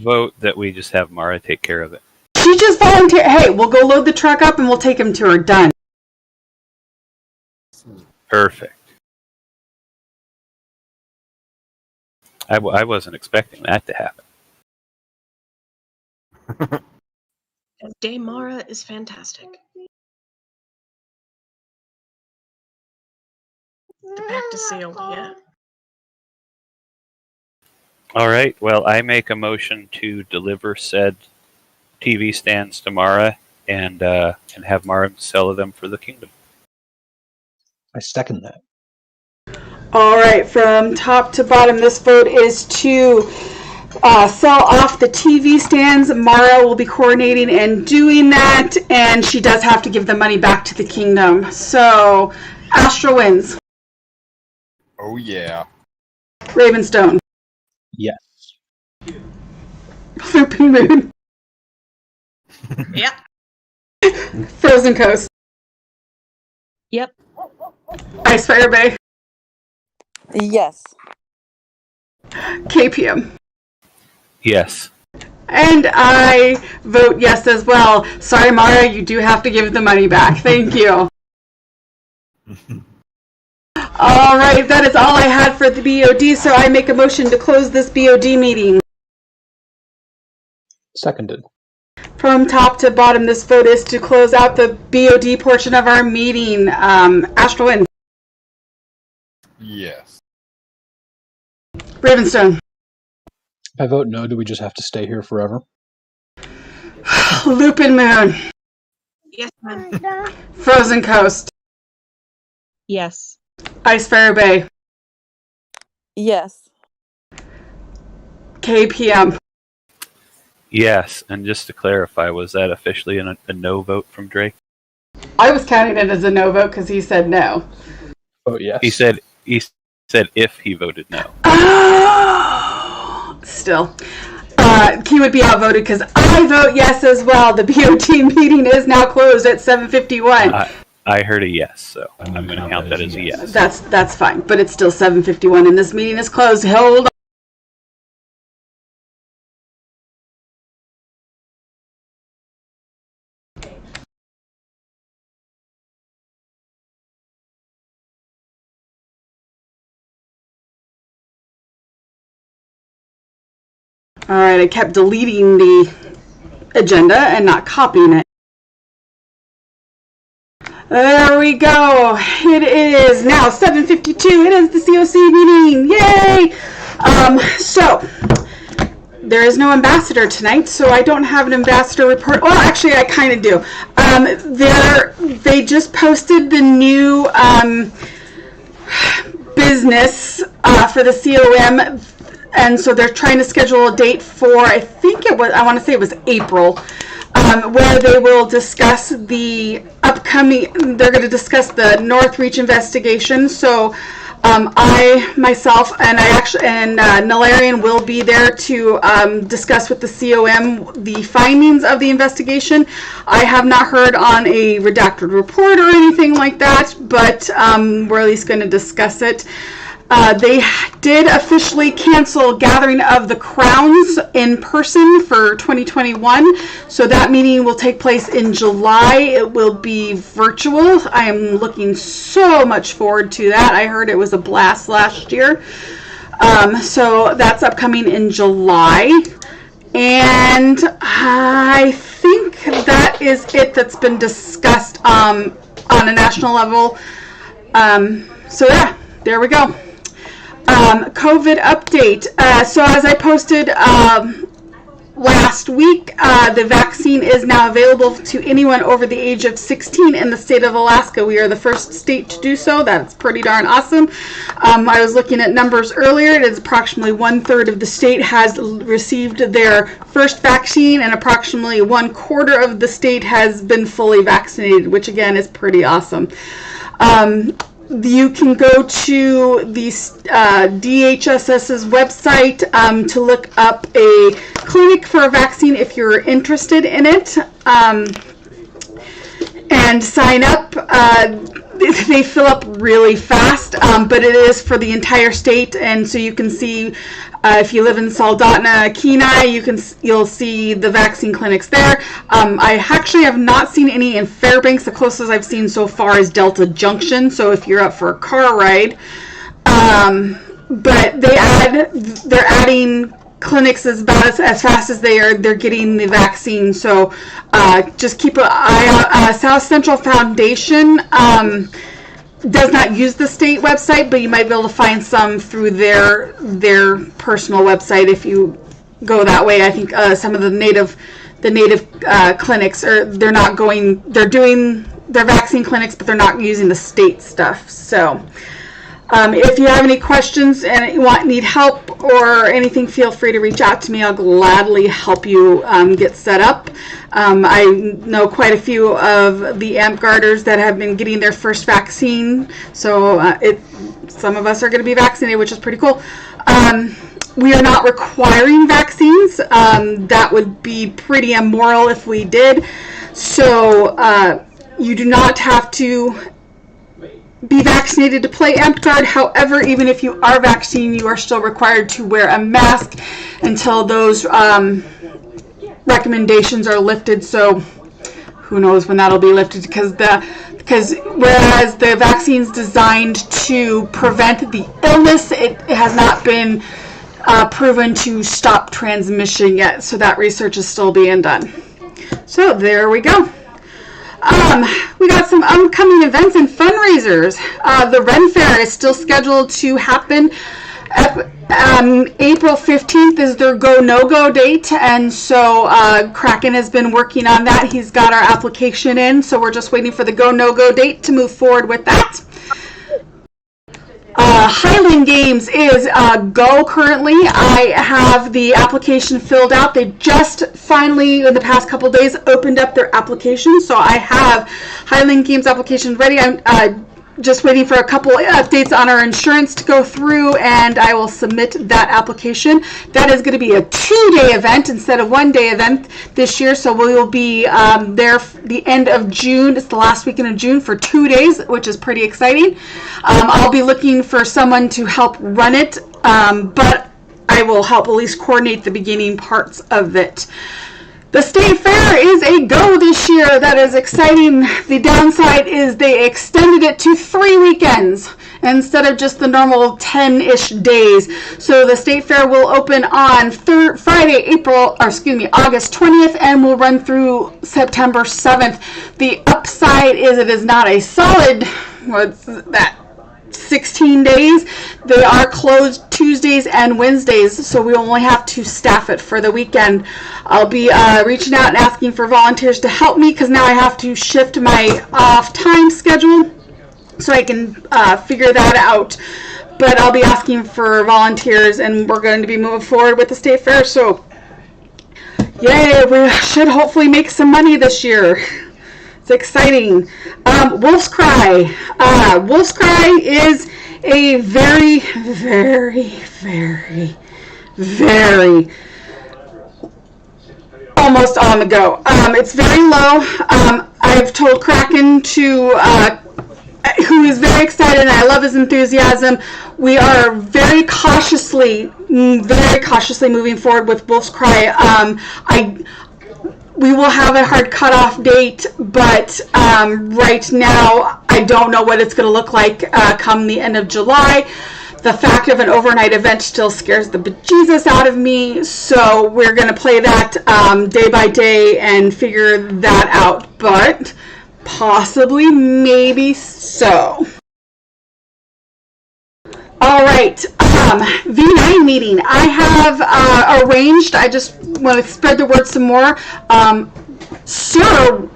vote that we just have Mara take care of it. She just volunteered. Hey, we'll go load the truck up and we'll take him to her. Done. Perfect. I wasn't expecting that to happen. Dame Mara is fantastic. The pact is sealed, yeah. All right. Well, I make a motion to deliver said TV stands to Mara and have Mara sell them for the kingdom. I second that. All right, from top to bottom, this vote is to sell off the TV stands. Mara will be coordinating and doing that, and she does have to give the money back to the kingdom. So, Astra wins. Oh yeah. Ravenstone. Yes. Looping Moon. Yep. Frozen Coast. yep. Icefire Bay. Yes. KPM. Yes. And I vote yes as well. Sorry, Mara, you do have to give the money back. Thank you. All right, that is all I had for the BOD, so I make a motion to close this BOD meeting. Seconded. From top to bottom, this vote is to close out the BOD portion of our meeting. Astral Wind. Yes. Ravenstone. If I vote no, do we just have to stay here forever? Lupin Moon. Yes, ma'am. Frozen Coast. Yes. Icefire Bay. Yes. KPM. Yes. And just to clarify, was that officially a no vote from Drake? I was counting it as a no vote because he said no. Vote yes. He said if he voted no. Oh, still. He would be outvoted because I vote yes as well. The BOT meeting is now closed at 7:51. I heard a yes, so I'm going to count that as a yes. That's fine, but it's still 7:51 and this meeting is closed. Hold on. All right, I kept deleting the agenda and not copying it. There we go. It is now 7:52. It is the CoC meeting. Yay! So there is no ambassador tonight, so I don't have an ambassador report. Well, actually, I kind of do. They just posted the new business for the COM, and so they're trying to schedule a date for, I want to say it was April, where they will discuss the they're going to discuss the Northreach investigation. So I myself and Nalarian will be there to discuss with the COM the findings of the investigation. I have not heard on a redacted report or anything like that, but we're at least going to discuss it. They did officially cancel Gathering of the Crowns in person for 2021. So that meeting will take place in July. It will be virtual. I am looking so much forward to that. I heard it was a blast last year. So that's upcoming in July. And I think that is it that's been discussed on a national level. So yeah, there we go. COVID update. So as I posted last week, the vaccine is now available to anyone over the age of 16 in the state of Alaska. We are the first state to do so. That's pretty darn awesome. I was looking at numbers earlier. It is approximately 1/3 of the state has received their first vaccine, and approximately 1/4 of the state has been fully vaccinated, which again is pretty awesome. You can go to the DHSS's website to look up a clinic for a vaccine if you're interested in it, and sign up. They fill up really fast, but it is for the entire state, and so you can see if you live in Soldotna, Kenai, you'll see the vaccine clinics there. I actually have not seen any in Fairbanks. The closest I've seen so far is Delta Junction. So if you're up for a car ride, but they're adding clinics as fast as they're getting the vaccine. So just keep an eye out. South Central Foundation does not use the state website, but you might be able to find some through their personal website if you go that way. I think some of the native clinics they're doing their vaccine clinics, but they're not using the state stuff. So if you have any questions and need help or anything, feel free to reach out to me. I'll gladly help you get set up. I know quite a few of the AMP-Guarders that have been getting their first vaccine, so some of us are going to be vaccinated, which is pretty cool. We are not requiring vaccines. That would be pretty immoral if we did. So you do not have to be vaccinated to play AMP-Guard. However, even if you are vaccinated, you are still required to wear a mask until those recommendations are lifted. So who knows when that'll be lifted, because whereas the vaccine's designed to prevent the illness, it has not been proven to stop transmission yet. So that research is still being done. So there we go. We got some upcoming events and fundraisers. The Ren Fair is still scheduled to happen. April 15th is their go no go date, and so Kraken has been working on that. He's got our application in, so we're just waiting for the go no go date to move forward with that. Highland Games is go currently. I have the application filled out. They just finally, in the past couple of days, opened up their application. So I have Highland Games application ready. I'm just waiting for a couple updates on our insurance to go through, and I will submit that application. That is going to be a 2-day event instead of 1-day event this year. So we will be there the end of June. It's the last weekend of June for 2 days, which is pretty exciting. I'll be looking for someone to help run it, but I will help at least coordinate the beginning parts of it. The State Fair is a go this year. That is exciting. The downside is they extended it to 3 weekends instead of just the normal 10-ish days. So the state fair will open on Friday, August 20th, and will run through September 7th. The upside is it is not a solid, 16 days. They are closed Tuesdays and Wednesdays, so we only have to staff it for the weekend. I'll be reaching out and asking for volunteers to help me, because now I have to shift my off time schedule so I can figure that out. But I'll be asking for volunteers, and we're going to be moving forward with the state fair. So yay, we should hopefully make some money this year. It's exciting. Wolf's Cry. Wolf's Cry is a very, very, very, very almost on the go. It's very low. I've told Kraken who is very excited, and I love his enthusiasm. We are very cautiously moving forward with Wolf's Cry. We will have a hard cutoff date, but right now I don't know what it's going to look like come the end of July. The fact of an overnight event still scares the bejesus out of me, so we're going to play that day by day and figure that out, but possibly, maybe so. All right, V9 meeting. I have arranged, I just want to spread the word some more. Sir,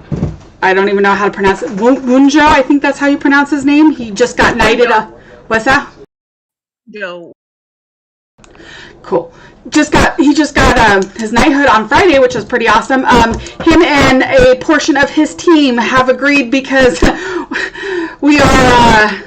I don't even know how to pronounce it. Wunjo, I think that's how you pronounce his name. He just got knighted. What's that? Go. Cool. He just got his knighthood on Friday, which is pretty awesome. Him and a portion of his team have agreed, because we are.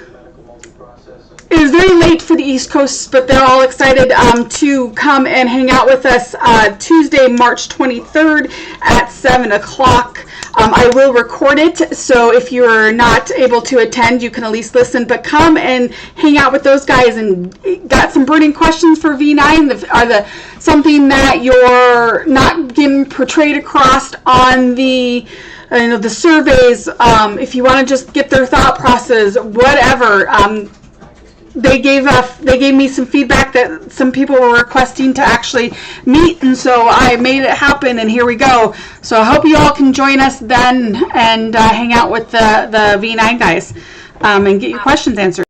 It was very late for the East Coast, but they're all excited to come and hang out with us Tuesday, March 23rd at 7 o'clock. I will record it, so if you're not able to attend, you can at least listen, but come and hang out with those guys. And got some burning questions for V9? Something that you're not getting portrayed across on the the surveys? If you want to just get their thought process, whatever. They gave me some feedback that some people were requesting to actually meet, and so I made it happen, and here we go. So I hope you all can join us then and hang out with the V9 guys and get your questions answered.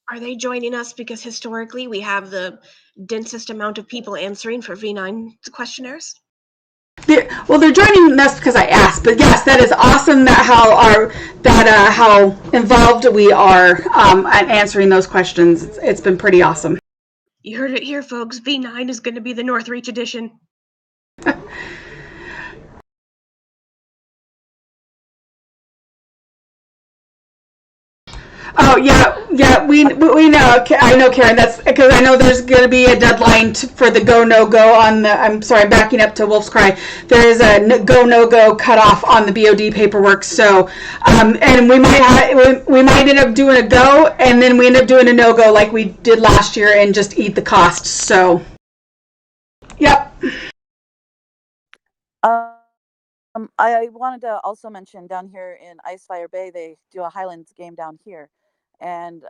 Are they joining us because historically we have the densest amount of people answering for V9 questionnaires? They're joining us because I asked, but yes, that is awesome how involved we are at answering those questions. It's been pretty awesome. You heard it here, folks. V9 is going to be the Northreach edition. Oh yeah, we know. I know, Karen. That's because I know there's going to be a deadline for the go no go on the. I'm sorry, I'm backing up to Wolf's Cry. There is a go no go cutoff on the BoD paperwork. So, and we might end up doing a go, and then we end up doing a no go like we did last year, and just eat the cost. So, yep. I wanted to also mention down here in Icefire Bay, they do a Highlands game down here, and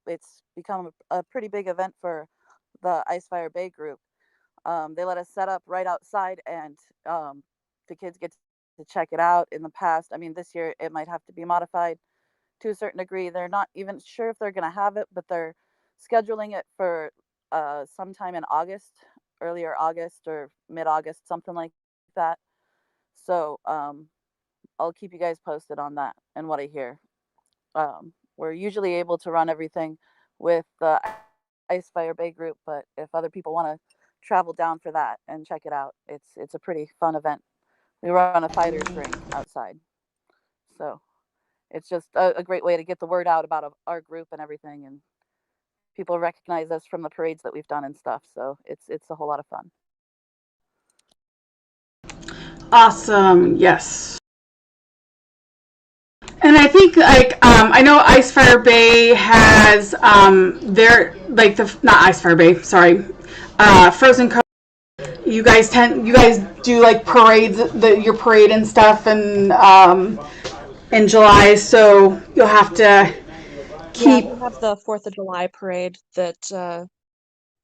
it's become a pretty big event for the Icefire Bay group. They let us set up right outside, and the kids get to check it out. In the past, I mean, this year it might have to be modified to a certain degree. They're not even sure if they're going to have it, but they're scheduling it for sometime in August, earlier August or mid-August, something like that. So I'll keep you guys posted on that and what I hear. We're usually able to run everything with the Icefire Bay group, but if other people want to travel down for that and check it out, it's a pretty fun event. We run a fighter's ring outside, so it's just a great way to get the word out about our group and everything, and people recognize us from the parades that we've done and stuff. So it's a whole lot of fun. Awesome. Yes. And I think I know Icefire Bay has their not Icefire Bay, sorry, Frozen Coast. You guys do like parades, your parade and stuff, and in July, so you'll have to keep. we have the 4th of July parade that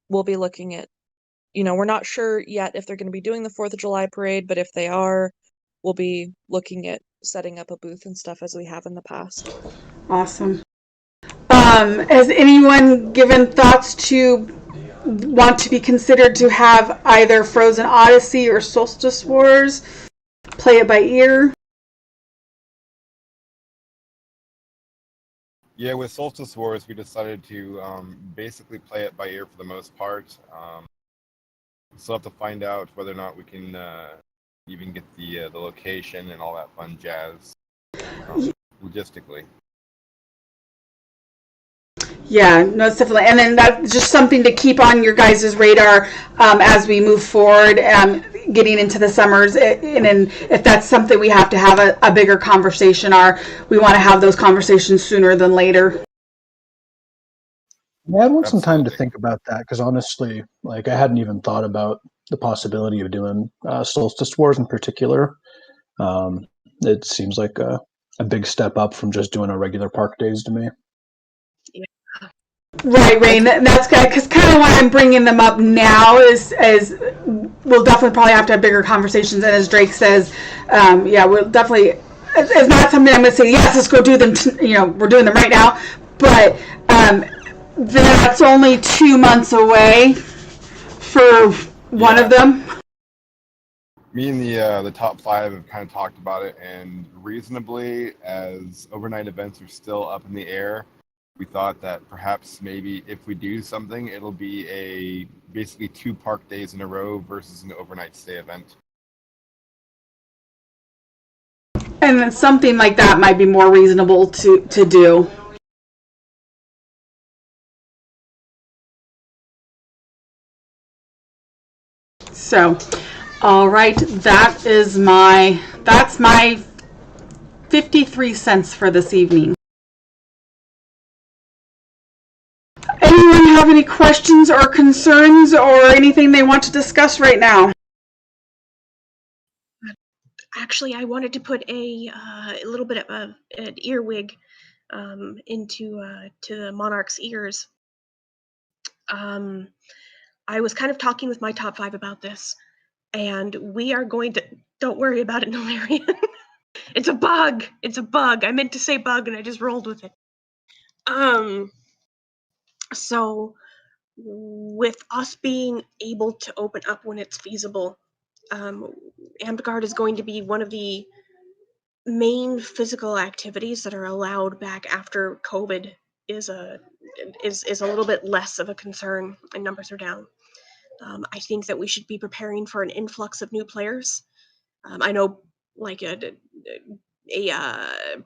we'll be looking at. We're not sure yet if they're going to be doing the 4th of July parade, but if they are, we'll be looking at setting up a booth and stuff as we have in the past. Awesome. Has anyone given thoughts to want to be considered to have either Frozen Odyssey or Solstice Wars? Play it by ear? Yeah, with Solstice Wars, we decided to basically play it by ear for the most part. Still have to find out whether or not we can even get the location and all that fun jazz logistically. Yeah, no, it's definitely. And then that's just something to keep on your guys' radar as we move forward, getting into the summers. And then if that's something we have to have a bigger conversation, we want to have those conversations sooner than later. Yeah, I want some time to Absolutely. think about that because honestly, like I hadn't even thought about the possibility of doing Solstice Wars in particular. It seems like a big step up from just doing our regular park days to me. Right, Rain. That's good because kind of why I'm bringing them up now is we'll definitely probably have to have bigger conversations. And as Drake says, yeah, we'll definitely. It's not something I'm going to say. Yes, let's go do them. We're doing them right now, but that's only 2 months away for one of them. Me and the top 5 have kind of talked about it, and reasonably, as overnight events are still up in the air, we thought that perhaps maybe if we do something, it'll be basically 2 park days in a row versus an overnight stay event. And then something like that might be more reasonable to do. So, all right, that's my 53 cents for this evening. Anyone have any questions or concerns or anything they want to discuss right now? Actually, I wanted to put a little bit of an earwig into to the monarch's ears. I was kind of talking with my top 5 about this, and we are going to. Don't worry about it, Nolarian. It's a bug. It's a bug. I meant to say bug, and I just rolled with it. So with us being able to open up when it's feasible, Amtgard is going to be one of the main physical activities that are allowed back after COVID is a little bit less of a concern and numbers are down. I think that we should be preparing for an influx of new players. I know like a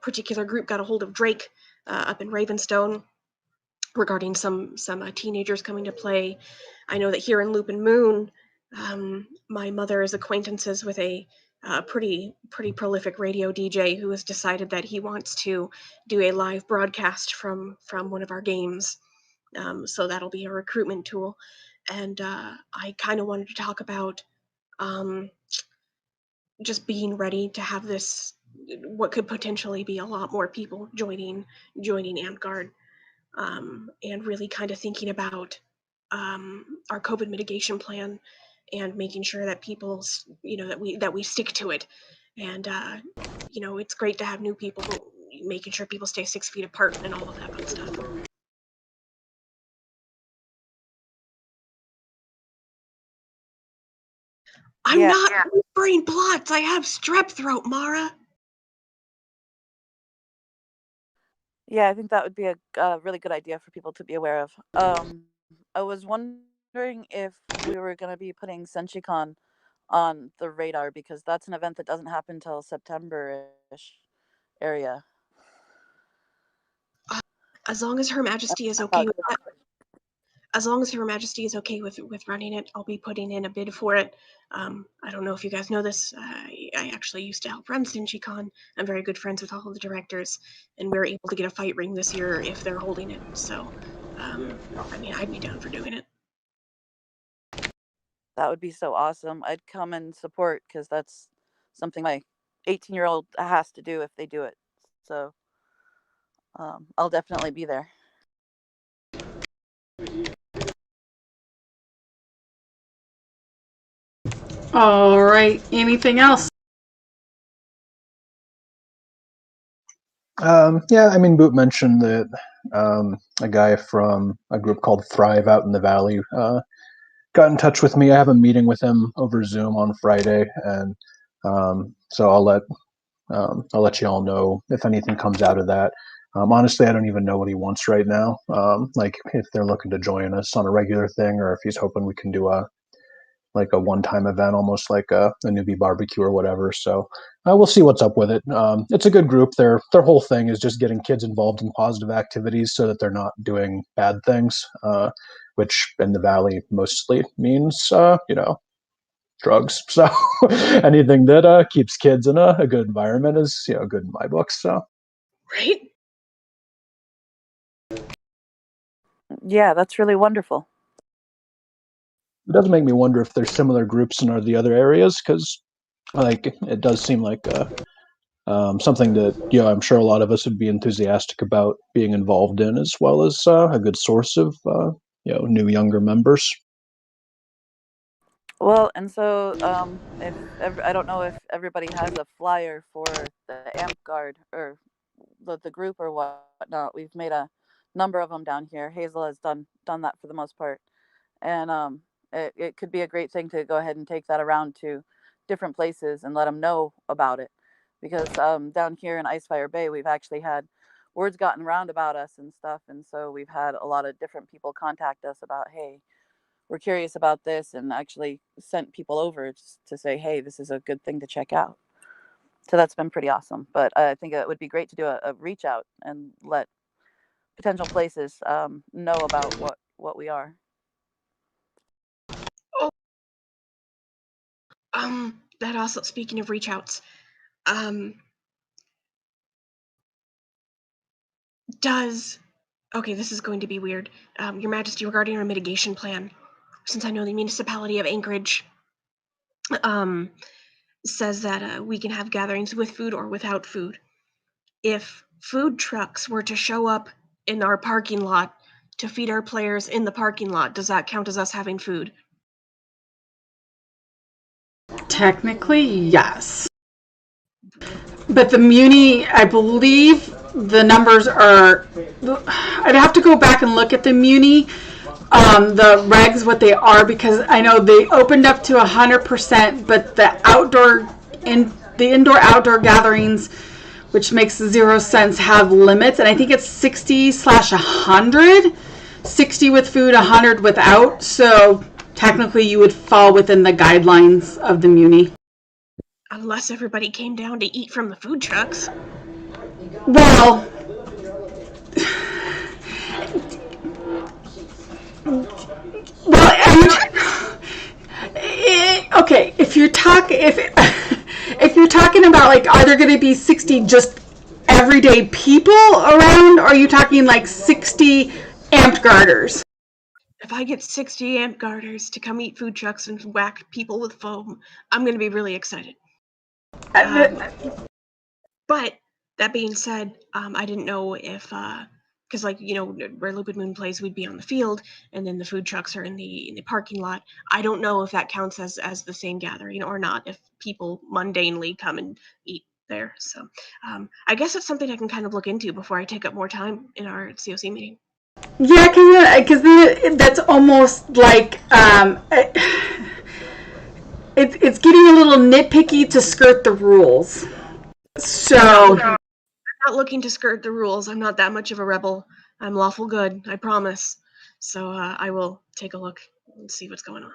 particular group got a hold of Drake up in Ravenstone regarding some teenagers coming to play. I know that here in Lupin Moon, my mother is acquaintances with a pretty prolific radio DJ who has decided that he wants to do a live broadcast from one of our games. So that'll be a recruitment tool. And I kind of wanted to talk about just being ready to have this, what could potentially be a lot more people joining Amtgard. And really kind of thinking about our COVID mitigation plan and making sure that people's, that we stick to it. And it's great to have new people, but making sure people stay 6 feet apart and all of that fun stuff. I'm not whispering plots. I have strep throat, Mara. Yeah, I think that would be a really good idea for people to be aware of. I was wondering if we were going to be putting SenshiCon on the radar because that's an event that doesn't happen till September-ish area. As long as Her Majesty is okay with that. As long as Her Majesty is okay with running it, I'll be putting in a bid for it. I don't know if you guys know this. I actually used to help run SenshiCon. I'm very good friends with all of the directors, and we were able to get a fight ring this year if they're holding it. So, I'd be down for doing it. That would be so awesome. I'd come and support because that's something my 18-year-old has to do if they do it. So I'll definitely be there. All right. Anything else? Yeah, I mean, Boot mentioned that a guy from a group called Thrive out in the Valley got in touch with me. I have a meeting with him over Zoom on Friday, and so I'll let you all know if anything comes out of that. Honestly, I don't even know what he wants right now. Like if they're looking to join us on a regular thing, or if he's hoping we can do a one-time event, almost like a newbie barbecue or whatever. So we'll see what's up with it. It's a good group. Their whole thing is just getting kids involved in positive activities so that they're not doing bad things, which in the Valley mostly means drugs. So anything that keeps kids in a good environment is good in my books. So Right? Yeah, that's really wonderful. it does make me wonder if there's similar groups in the other areas, because like it does seem like something that I'm sure a lot of us would be enthusiastic about being involved in, as well as a good source of new younger members. Well, and so if I don't know if everybody has a flyer for the AMP Guard or the group or whatnot. We've made a number of them down here. Hazel has done that for the most part, and it could be a great thing to go ahead and take that around to different places and let them know about it, because down here in Icefire Bay, we've actually had words gotten around about us and stuff, and so we've had a lot of different people contact us about, hey, we're curious about this, and actually sent people over to say, hey, this is a good thing to check out. So that's been pretty awesome. But I think it would be great to do a reach out and let potential places know about what we are. Oh, that also, speaking of reach outs, okay, this is going to be weird. Your Majesty, regarding our mitigation plan, since I know the municipality of Anchorage says that we can have gatherings with food or without food. If food trucks were to show up in our parking lot to feed our players in the parking lot, does that count as us having food? Technically, yes. But the Muni, I believe the numbers are, I'd have to go back and look at the Muni, the regs, what they are, because I know they opened up to 100%, but the indoor-outdoor gatherings, which makes 0 sense, have limits, and I think it's 60/100, 60 with food, 100 without, so technically you would fall within the guidelines of the Muni. Unless everybody came down to eat from the food trucks. Well, okay, if you're talking about, like, are there going to be 60 just everyday people around, or are you talking like 60 amped garters? If I get 60 amp garters to come eat food trucks and whack people with foam, I'm going to be really excited. But that being said, I didn't know if, because where Lupin Moon plays, we'd be on the field, and then the food trucks are in the parking lot. I don't know if that counts as the same gathering or not, if people mundanely come and eat there. So I guess it's something I can kind of look into before I take up more time in our COC meeting. Yeah, because that's almost like it's getting a little nitpicky to skirt the rules. So I'm not looking to skirt the rules. I'm not that much of a rebel. I'm lawful good, I promise. So I will take a look and see what's going on.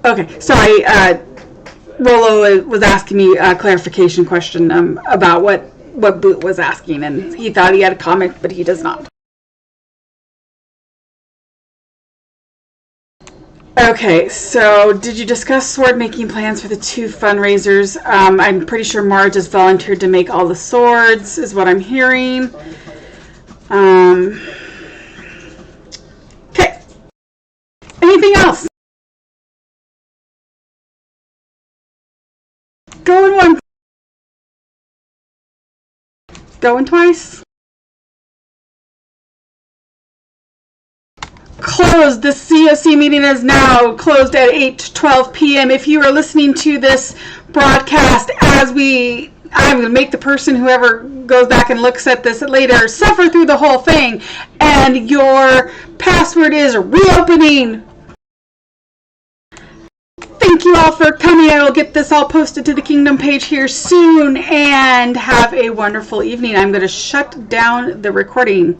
okay, sorry. Rolo was asking me a clarification question about what Boot was asking, and he thought he had a comment, but he does not. Okay, so did you discuss sword making plans for the 2 fundraisers? I'm pretty sure Marge has volunteered to make all the swords, is what I'm hearing. Okay. Anything else? Going once. Going twice. Closed. The CoC meeting is now closed at 8:12 p.m. If you are listening to this broadcast I'm going to make the person, whoever goes back and looks at this later, suffer through the whole thing, and your password is reopening. Thank you all for coming. I will get this all posted to the Kingdom page here soon, and have a wonderful evening. I'm going to shut down the recording.